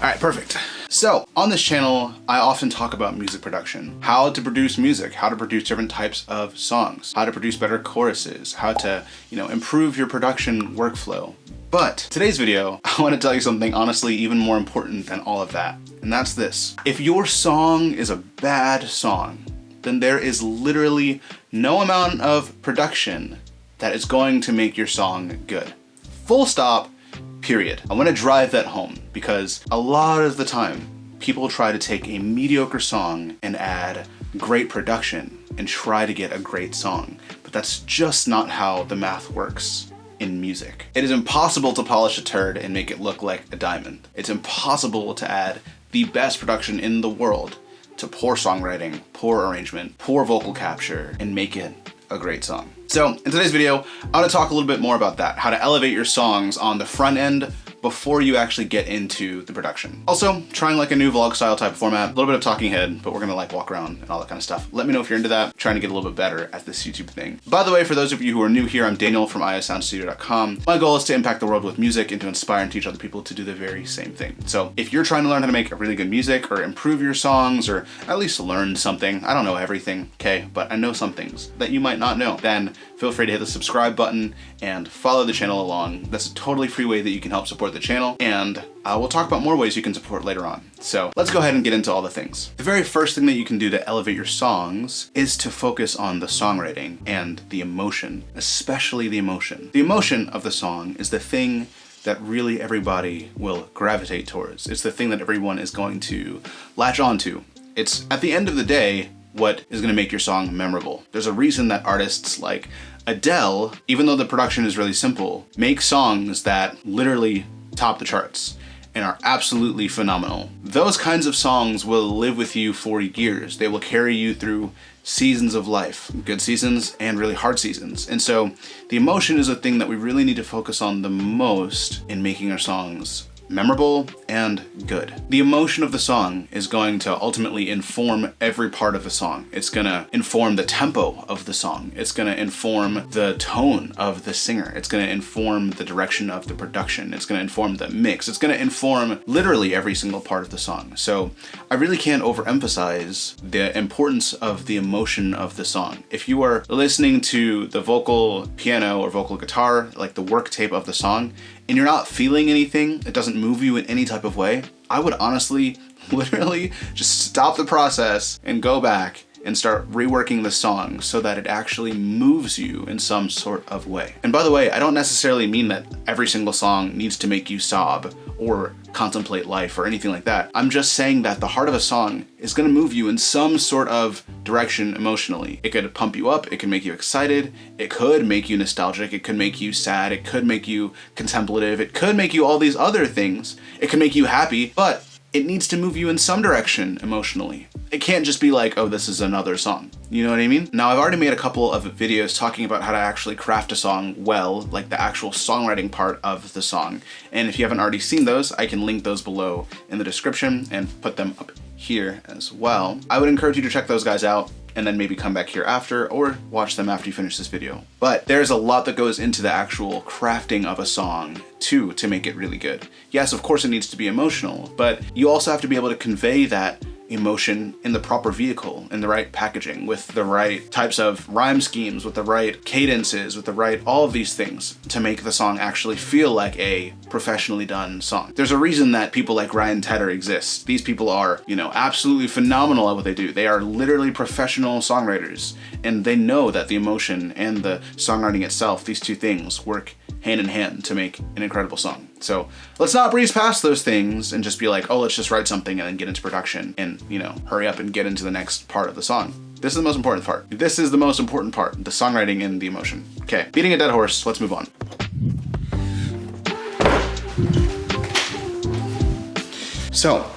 All right, perfect. So on this channel, I often talk about music production, how to produce music, how to produce different types of songs, how to produce better choruses, how to, improve your production workflow. But today's video, I want to tell you something honestly even more important than all of that. And that's this. If your song is a bad song, then there is literally no amount of production that is going to make your song good. Full stop, period. I want to drive that home because a lot of the time, people try to take a mediocre song and add great production and try to get a great song. But that's just not how the math works in music. It is impossible to polish a turd and make it look like a diamond. It's impossible to add the best production in the world to poor songwriting, poor arrangement, poor vocal capture, and make it a great song. So in today's video, I want to talk a little bit more about that, how to elevate your songs on the front end before you actually get into the production. Also, trying like a new vlog style type of format, a little bit of talking head, but we're gonna like walk around and all that kind of stuff. Let me know if you're into that. Trying to get a little bit better at this YouTube thing. By the way, for those of you who are new here, I'm Daniel from iosoundstudio.com. My goal is to impact the world with music and to inspire and teach other people to do the very same thing. So if you're trying to learn how to make really good music or improve your songs or at least learn something, I don't know everything, okay, but I know some things that you might not know, then feel free to hit the subscribe button and follow the channel along. That's a totally free way that you can help support the channel, and we'll talk about more ways you can support later on. So let's go ahead and get into all the things. The very first thing that you can do to elevate your songs is to focus on the songwriting and the emotion, especially the emotion. The emotion of the song is the thing that really everybody will gravitate towards. It's the thing that everyone is going to latch onto. It's, at the end of the day, what is going to make your song memorable. There's a reason that artists like Adele, even though the production is really simple, make songs that literally top the charts and are absolutely phenomenal. Those kinds of songs will live with you for years. They will carry you through seasons of life, good seasons and really hard seasons. And so the emotion is a thing that we really need to focus on the most in making our songs memorable and good. The emotion of the song is going to ultimately inform every part of the song. It's gonna inform the tempo of the song. It's gonna inform the tone of the singer. It's gonna inform the direction of the production. It's gonna inform the mix. It's gonna inform literally every single part of the song. So I really can't overemphasize the importance of the emotion of the song. If you are listening to the vocal piano or vocal guitar, like the work tape of the song, and you're not feeling anything, it doesn't move you in any type of way, I would honestly, literally just stop the process and go back and start reworking the song so that it actually moves you in some sort of way. And by the way, I don't necessarily mean that every single song needs to make you sob or contemplate life or anything like that. I'm just saying that the heart of a song is gonna move you in some sort of direction emotionally. It could pump you up, it can make you excited, it could make you nostalgic, it could make you sad, it could make you contemplative, it could make you all these other things. It can make you happy, but it needs to move you in some direction emotionally. It can't just be like, oh, this is another song. You know what I mean? Now, I've already made a couple of videos talking about how to actually craft a song well, like the actual songwriting part of the song. And if you haven't already seen those, I can link those below in the description and put them up here as well. I would encourage you to check those guys out and then maybe come back here after or watch them after you finish this video. But there's a lot that goes into the actual crafting of a song too to make it really good. Yes, of course it needs to be emotional, but you also have to be able to convey that emotion in the proper vehicle, in the right packaging, with the right types of rhyme schemes, with the right cadences, with the right, all of these things to make the song actually feel like a professionally done song. There's a reason that people like Ryan Tedder exist. These people are, absolutely phenomenal at what they do. They are literally professional songwriters, and they know that the emotion and the songwriting itself, these two things work hand in hand to make an incredible song. So let's not breeze past those things and just be like, oh, let's just write something and then get into production and, hurry up and get into the next part of the song. This is the most important part. This is the most important part, the songwriting and the emotion. Okay, beating a dead horse, let's move on. So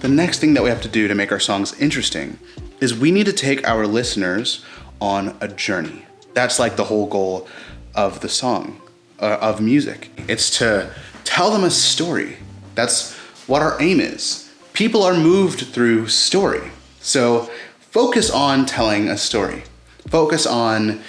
the next thing that we have to do to make our songs interesting is we need to take our listeners on a journey. That's like the whole goal of the song, of music. It's to tell them a story. That's what our aim is. People are moved through story. So focus on telling a story. Focus on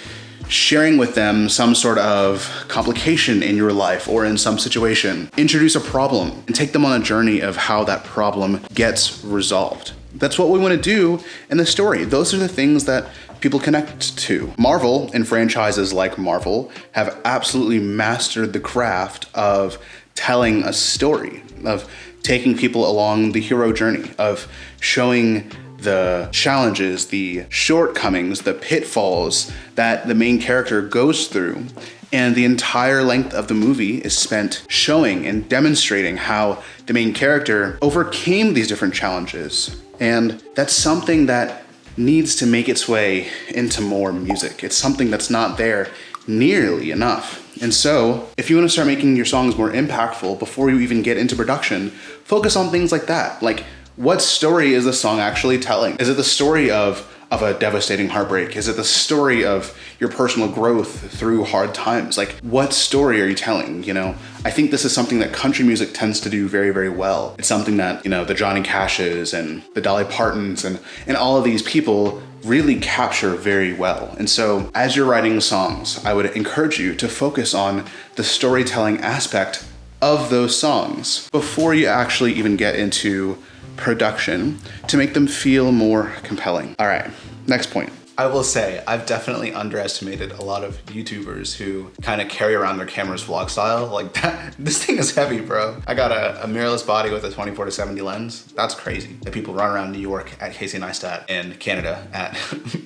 sharing with them some sort of complication in your life or in some situation. Introduce a problem and take them on a journey of how that problem gets resolved. That's what we want to do in the story. Those are the things that people connect to. Marvel and franchises like Marvel have absolutely mastered the craft of telling a story, of taking people along the hero journey, of showing the challenges, the shortcomings, the pitfalls that the main character goes through. And the entire length of the movie is spent showing and demonstrating how the main character overcame these different challenges. And that's something that needs to make its way into more music. It's something that's not there nearly enough. And so, if you want to start making your songs more impactful before you even get into production, focus on things like that. Like, what story is the song actually telling? Is it the story of a devastating heartbreak? Is it the story of your personal growth through hard times? Like, what story are you telling, you know? I think this is something that country music tends to do very, very well. It's something that, you know, the Johnny Cashes and the Dolly Partons and all of these people really capture very well. And so as you're writing songs, I would encourage you to focus on the storytelling aspect of those songs before you actually even get into production to make them feel more compelling. All right, next point. I will say, I've definitely underestimated a lot of YouTubers who kind of carry around their cameras vlog style. Like that, this thing is heavy, bro. I got a mirrorless body with a 24-70 lens. That's crazy. That people run around New York at Casey Neistat and Canada at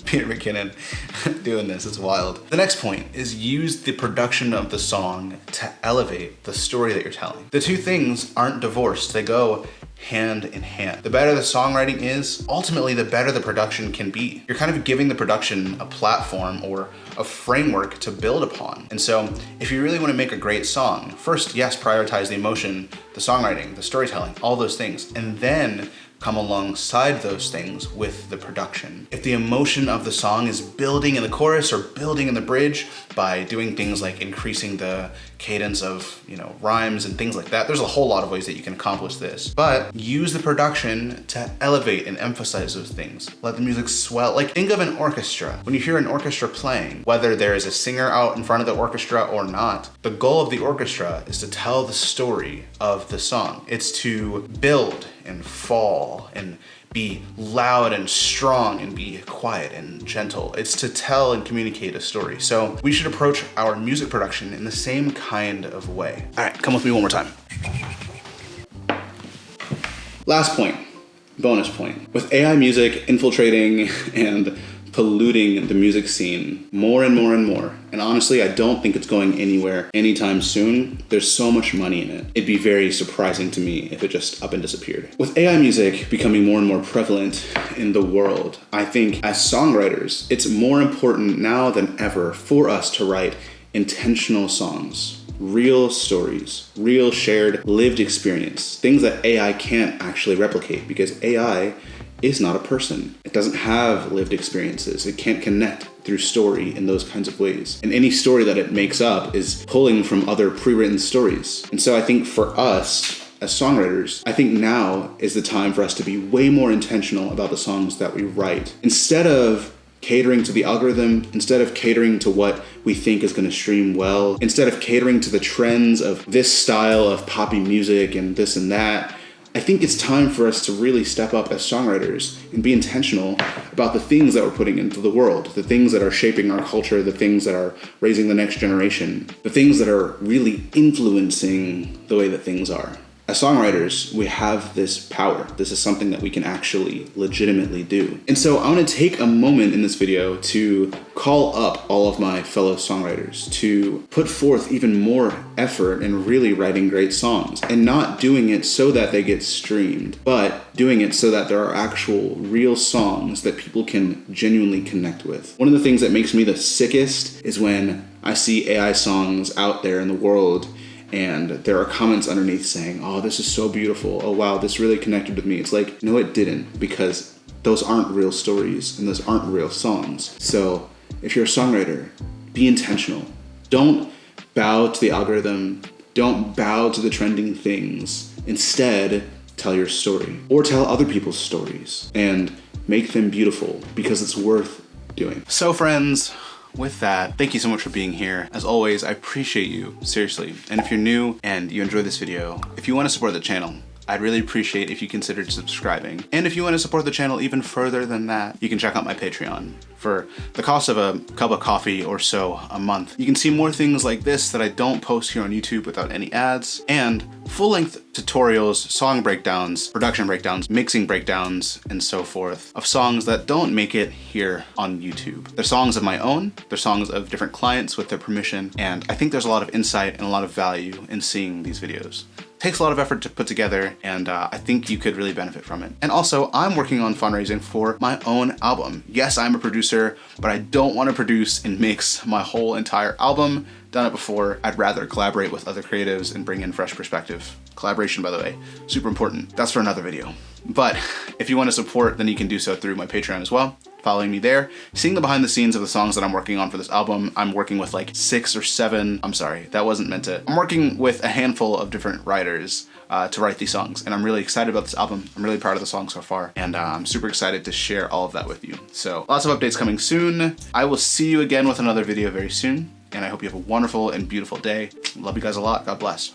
Peter McKinnon doing this. It's wild. The next point is use the production of the song to elevate the story that you're telling. The two things aren't divorced. They go hand in hand. The better the songwriting is, ultimately the better the production can be. You're kind of giving the production a platform or a framework to build upon. And so if you really want to make a great song, first, yes, prioritize the emotion, the songwriting, the storytelling, all those things, and then come alongside those things with the production. If the emotion of the song is building in the chorus or building in the bridge by doing things like increasing the cadence of, you know, rhymes and things like that, there's a whole lot of ways that you can accomplish this. But use the production to elevate and emphasize those things. Let the music swell. Like, think of an orchestra. When you hear an orchestra playing, whether there is a singer out in front of the orchestra or not, the goal of the orchestra is to tell the story of the song. It's to build and fall and be loud and strong and be quiet and gentle. It's to tell and communicate a story. So we should approach our music production in the same kind of way. All right, come with me one more time. Last point, bonus point. With AI music infiltrating and polluting the music scene more and more and more, and honestly, I don't think it's going anywhere anytime soon. There's so much money in it. It'd be very surprising to me if it just up and disappeared. With AI music becoming more and more prevalent in the world, I think as songwriters, it's more important now than ever for us to write intentional songs, real stories, real shared lived experience, things that AI can't actually replicate because AI is not a person. It doesn't have lived experiences. It can't connect through story in those kinds of ways. And any story that it makes up is pulling from other pre-written stories. And so I think for us as songwriters, I think now is the time for us to be way more intentional about the songs that we write. Instead of catering to the algorithm, instead of catering to what we think is going to stream well, instead of catering to the trends of this style of poppy music and this and that, I think it's time for us to really step up as songwriters and be intentional about the things that we're putting into the world, the things that are shaping our culture, the things that are raising the next generation, the things that are really influencing the way that things are. As songwriters, we have this power. This is something that we can actually legitimately do. And so I want to take a moment in this video to call up all of my fellow songwriters to put forth even more effort in really writing great songs and not doing it so that they get streamed, but doing it so that there are actual real songs that people can genuinely connect with. One of the things that makes me the sickest is when I see AI songs out there in the world and there are comments underneath saying, oh, this is so beautiful. Oh, wow, this really connected with me. It's like, no, it didn't, because those aren't real stories and those aren't real songs. So if you're a songwriter, be intentional. Don't bow to the algorithm. Don't bow to the trending things. Instead, tell your story or tell other people's stories and make them beautiful because it's worth doing. So friends, with that, thank you so much for being here. As always, I appreciate you, seriously. And if you're new and you enjoy this video, if you want to support the channel, I'd really appreciate if you considered subscribing. And if you want to support the channel even further than that, you can check out my Patreon. For the cost of a cup of coffee or so a month, you can see more things like this that I don't post here on YouTube without any ads, and full-length tutorials, song breakdowns, production breakdowns, mixing breakdowns, and so forth of songs that don't make it here on YouTube. They're songs of my own, they're songs of different clients with their permission, and I think there's a lot of insight and a lot of value in seeing these videos. Takes a lot of effort to put together, and I think you could really benefit from it. And also, I'm working on fundraising for my own album. Yes, I'm a producer, but I don't want to produce and mix my whole entire album. Done it before. I'd rather collaborate with other creatives and bring in fresh perspective. Collaboration, by the way, super important. That's for another video. But if you want to support, then you can do so through my Patreon as well. Following me there, seeing the behind the scenes of the songs that I'm working on for this album. I'm working with like 6 or 7, I'm sorry, that wasn't meant to. I'm working with a handful of different writers to write these songs, and I'm really excited about this album. I'm really proud of the song so far, and I'm super excited to share all of that with you. So lots of updates coming soon. I will see you again with another video very soon, and I hope you have a wonderful and beautiful day. Love you guys a lot. God bless.